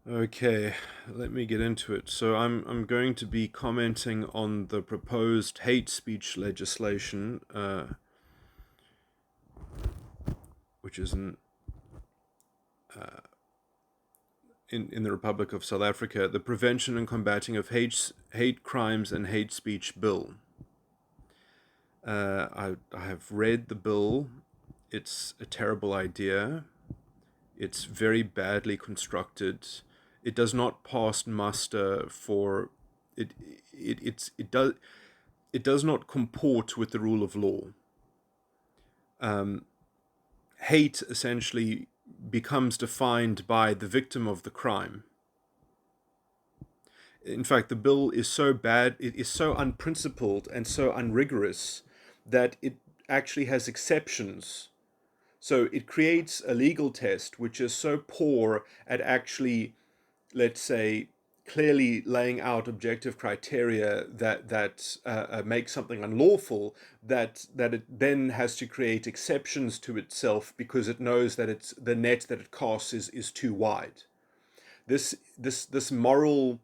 Okay, let me get into it. So I'm going to be commenting on the proposed hate speech legislation, which is in the Republic of South Africa, the Prevention and Combating of Hate Crimes and Hate Speech Bill. I have read the bill. It's a terrible idea. It's very badly constructed. It does not pass muster for it. It does not comport with the rule of law. Hate essentially becomes defined by the victim of the crime. In fact, the bill is so bad, it is so unprincipled and so unrigorous that it actually has exceptions. So it creates a legal test which is so poor at actually, let's say, clearly laying out objective criteria that make something unlawful, that it then has to create exceptions to itself because it knows that it's the net that it casts is too wide. This moral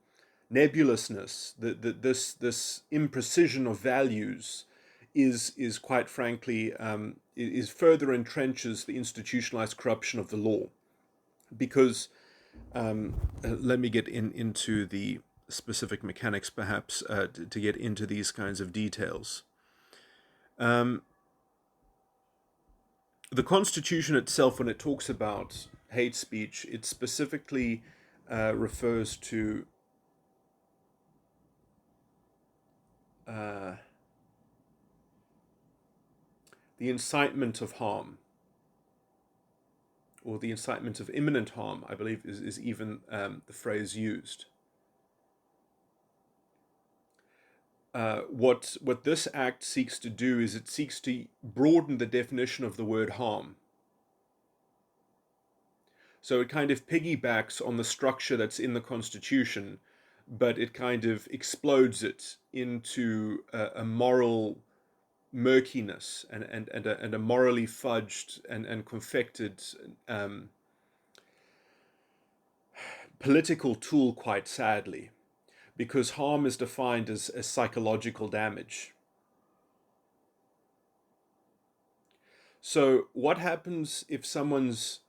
nebulousness, this imprecision of values, is quite frankly is further entrenches the institutionalized corruption of the law. Because let me get into the specific mechanics, perhaps, to get into these kinds of details. Um, the Constitution itself, when it talks about hate speech, it specifically refers to uh, the incitement of harm, or the incitement of imminent harm, I believe is even the phrase used. What this act seeks to do is it seeks to broaden the definition of the word harm. So it kind of piggybacks on the structure that's in the Constitution, but it kind of explodes it into a moral murkiness and a morally fudged and confected um, political tool, quite sadly, because harm is defined as psychological damage. So, what happens if someone's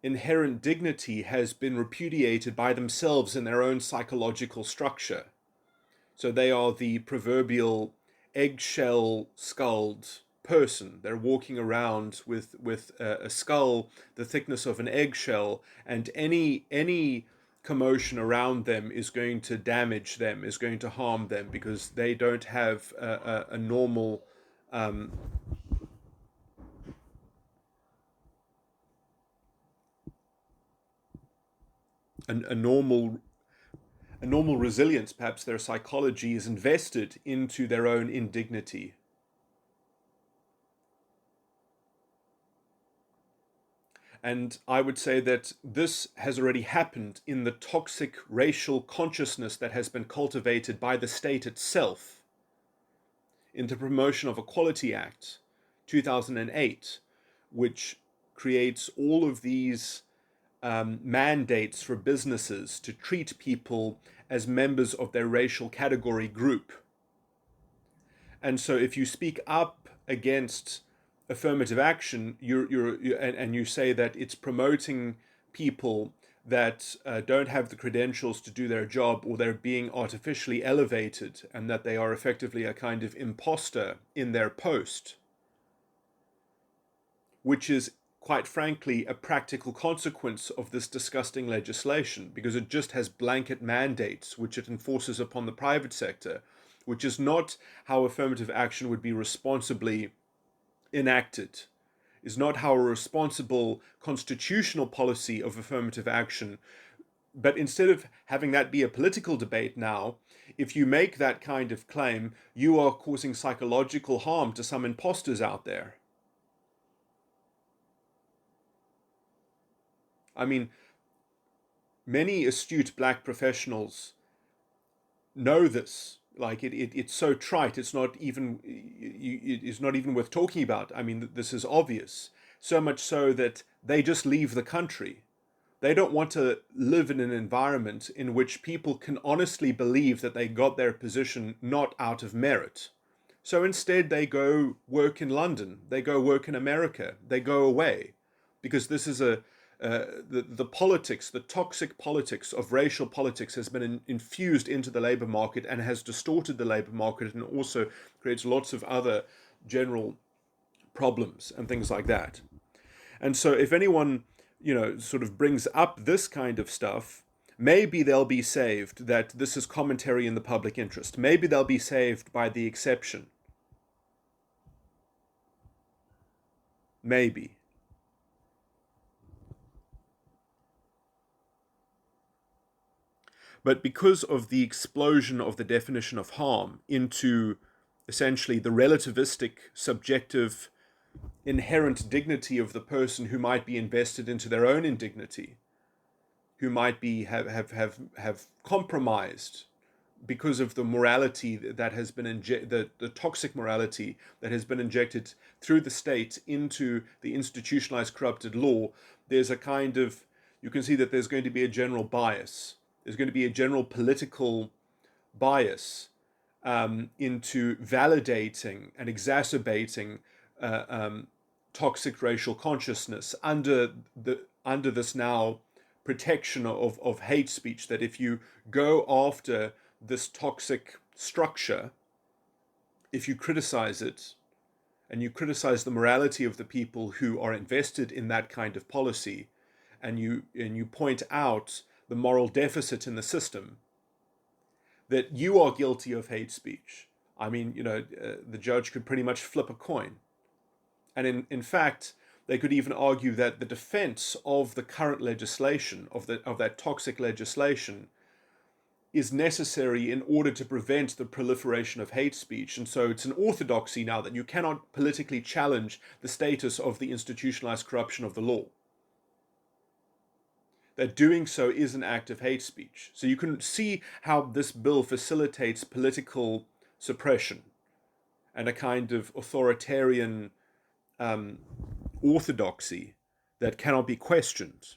inherent dignity has been repudiated by themselves in their own psychological structure? So, they are the proverbial eggshell skulled person. They're walking around with a skull the thickness of an eggshell, and any commotion around them is going to damage them, is going to harm them because they don't have a normal um, a normal resilience. Perhaps their psychology is invested into their own indignity. And I would say that this has already happened in the toxic racial consciousness that has been cultivated by the state itself in the Promotion of Equality Act 2008, which creates all of these mandates for businesses to treat people as members of their racial category group. And so if you speak up against affirmative action, and you say that it's promoting people that don't have the credentials to do their job, or they're being artificially elevated, and that they are effectively a kind of imposter in their post, which is quite frankly a practical consequence of this disgusting legislation, because it just has blanket mandates which it enforces upon the private sector, which is not how affirmative action would be responsibly enacted, is not how a responsible constitutional policy of affirmative action. But instead of having that be a political debate now, if you make that kind of claim, you are causing psychological harm to some imposters out there. I mean, many astute black professionals know this. Like it's so trite. It's not even it's not even worth talking about. I mean, this is obvious. So much so that they just leave the country. They don't want to live in an environment in which people can honestly believe that they got their position not out of merit. So instead, they go work in London, they go work in America, they go away, because this is the politics, the toxic politics of racial politics has been infused into the labor market and has distorted the labor market, and also creates lots of other general problems and things like that. And so if anyone, sort of brings up this kind of stuff, maybe they'll be saved that this is commentary in the public interest. Maybe they'll be saved by the exception. Maybe. But because of the explosion of the definition of harm into essentially the relativistic, subjective, inherent dignity of the person who might be invested into their own indignity, who might be have compromised because of the morality that has been the toxic morality that has been injected through the state into the institutionalized corrupted law. There's a kind of, you can see that there's going to be a general bias. There's going to be a general political bias into validating and exacerbating uh, um, toxic racial consciousness under this now protection of hate speech, that if you go after this toxic structure, if you criticize it and you criticize the morality of the people who are invested in that kind of policy, and you point out the moral deficit in the system, that you are guilty of hate speech. I mean, the judge could pretty much flip a coin. And in fact, they could even argue that the defense of the current legislation, of that toxic legislation, is necessary in order to prevent the proliferation of hate speech. And so it's an orthodoxy now that you cannot politically challenge the status of the institutionalized corruption of the law. That doing so is an act of hate speech. So you can see how this bill facilitates political suppression and a kind of authoritarian orthodoxy that cannot be questioned.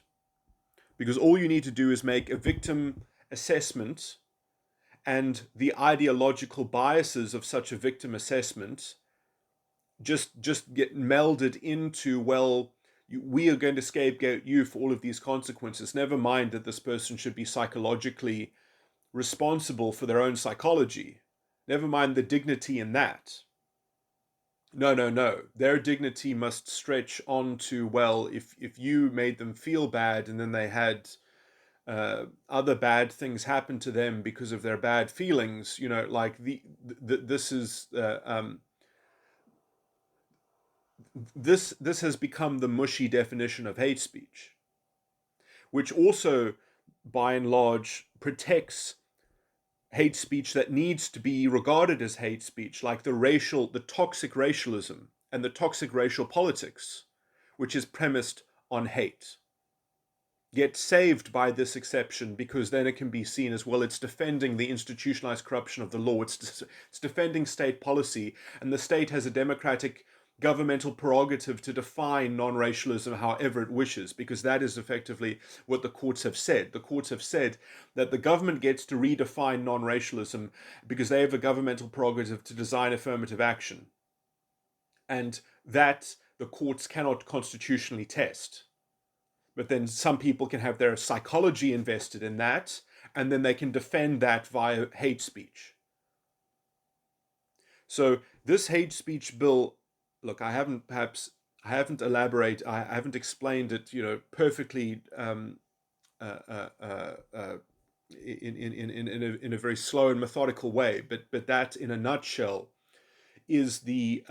Because all you need to do is make a victim assessment, and the ideological biases of such a victim assessment just get melded into, well, we are going to scapegoat you for all of these consequences. Never mind that this person should be psychologically responsible for their own psychology. Never mind the dignity in that. No, no, no. Their dignity must stretch on to, well, if you made them feel bad and then they had other bad things happen to them because of their bad feelings, like this is this has become the mushy definition of hate speech, which also, by and large, protects hate speech that needs to be regarded as hate speech, like the toxic racialism and the toxic racial politics, which is premised on hate. Get saved by this exception, because then it can be seen as, well, it's defending the institutionalized corruption of the law, it's defending state policy, and the state has a democratic governmental prerogative to define non-racialism however it wishes, because that is effectively what the courts have said. The courts have said that the government gets to redefine non-racialism because they have a governmental prerogative to design affirmative action, and that the courts cannot constitutionally test. But then some people can have their psychology invested in that, and then they can defend that via hate speech. So this hate speech bill, look, I haven't explained it, perfectly in a very slow and methodical way. But that, in a nutshell, is the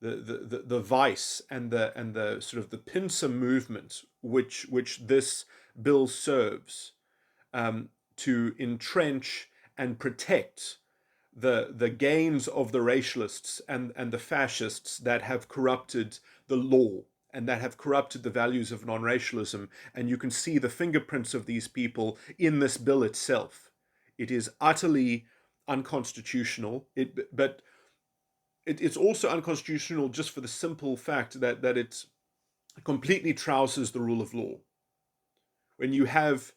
vice and the sort of the pincer movement which this bill serves, to entrench and protect the gains of the racialists and the fascists that have corrupted the law and that have corrupted the values of non-racialism. And you can see the fingerprints of these people in this bill itself. It is utterly unconstitutional. But it's also unconstitutional just for the simple fact that it completely trousers the rule of law. when you have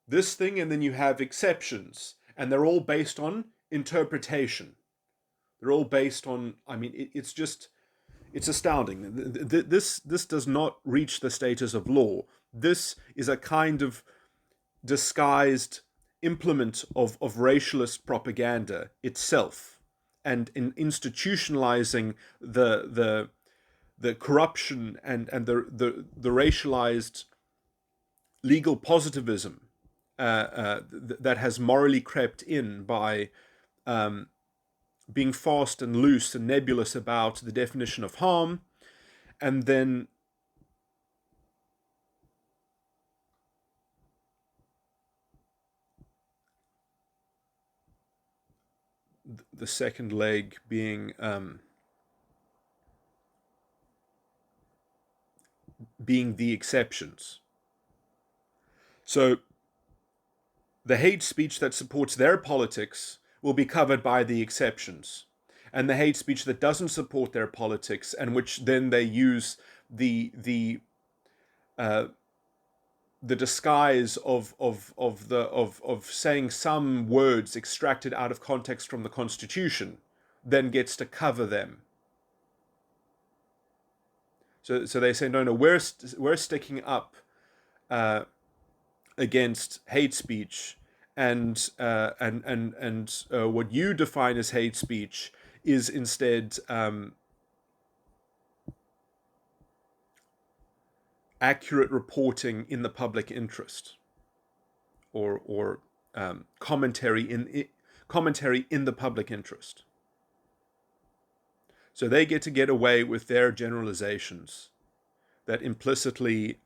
this thing and then you have exceptions, and they're all based on interpretation. They're all based on, I mean, it's astounding. This does not reach the status of law. This is a kind of disguised implement of racialist propaganda itself, and in institutionalizing the corruption and the racialized legal positivism that has morally crept in by being fast and loose and nebulous about the definition of harm, and then the second leg being the exceptions. So the hate speech that supports their politics will be covered by the exceptions, and the hate speech that doesn't support their politics, and which then they use uh, the disguise of saying some words extracted out of context from the Constitution, then gets to cover them. So they say, no, we're sticking up against hate speech, and what you define as hate speech is instead accurate reporting in the public interest, or commentary in the public interest. So they get away with their generalizations that implicitly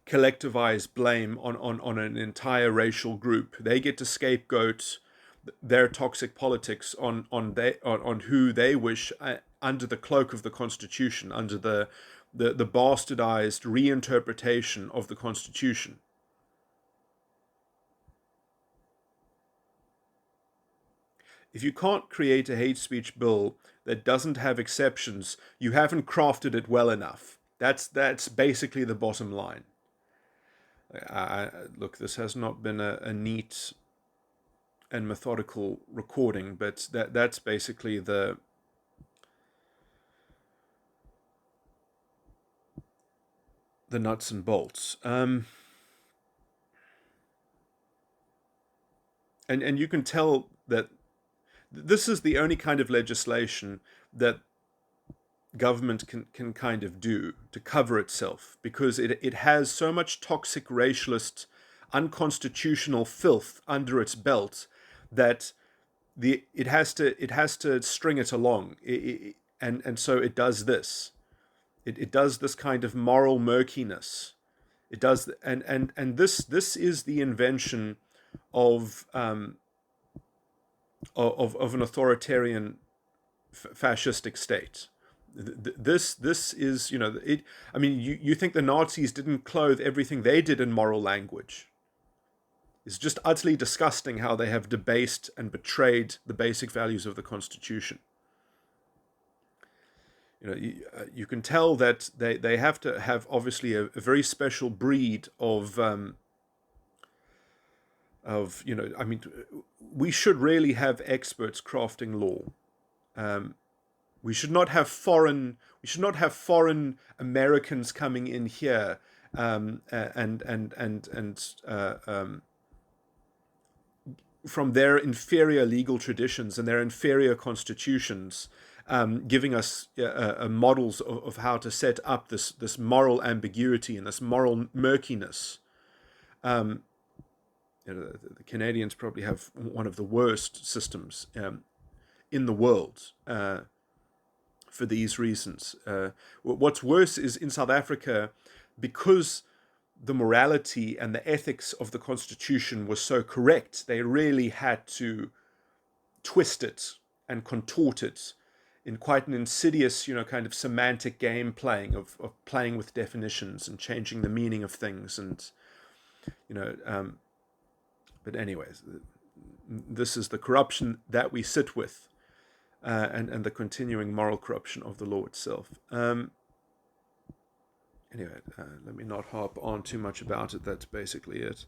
collectivize blame on an entire racial group. They get to scapegoat their toxic politics on who they wish, under the cloak of the Constitution, under the bastardized reinterpretation of the Constitution. If you can't create a hate speech bill that doesn't have exceptions, you haven't crafted it well enough. That's basically the bottom line. Look, this has not been a neat and methodical recording, but that's basically the nuts and bolts. And you can tell that this is the only kind of legislation that government can kind of do to cover itself, because it has so much toxic racialist unconstitutional filth under its belt that it has to string it along, and so it does this. It does this kind of moral murkiness. It does, and this is the invention of an authoritarian fascistic state. This is, it. I mean, you think the Nazis didn't clothe everything they did in moral language? It's just utterly disgusting how they have debased and betrayed the basic values of the Constitution. You can tell that they have to have, obviously, a very special breed of I mean, we should really have experts crafting law. We should not have foreign Americans coming in here and from their inferior legal traditions and their inferior constitutions, giving us models of how to set up this moral ambiguity and this moral murkiness. The Canadians probably have one of the worst systems in the world for these reasons. What's worse is, in South Africa, because the morality and the ethics of the Constitution was so correct, they really had to twist it and contort it in quite an insidious, kind of semantic game playing of playing with definitions and changing the meaning of things, and but anyways, this is the corruption that we sit with, and the continuing moral corruption of the law itself. Anyway, let me not harp on too much about it. That's basically it.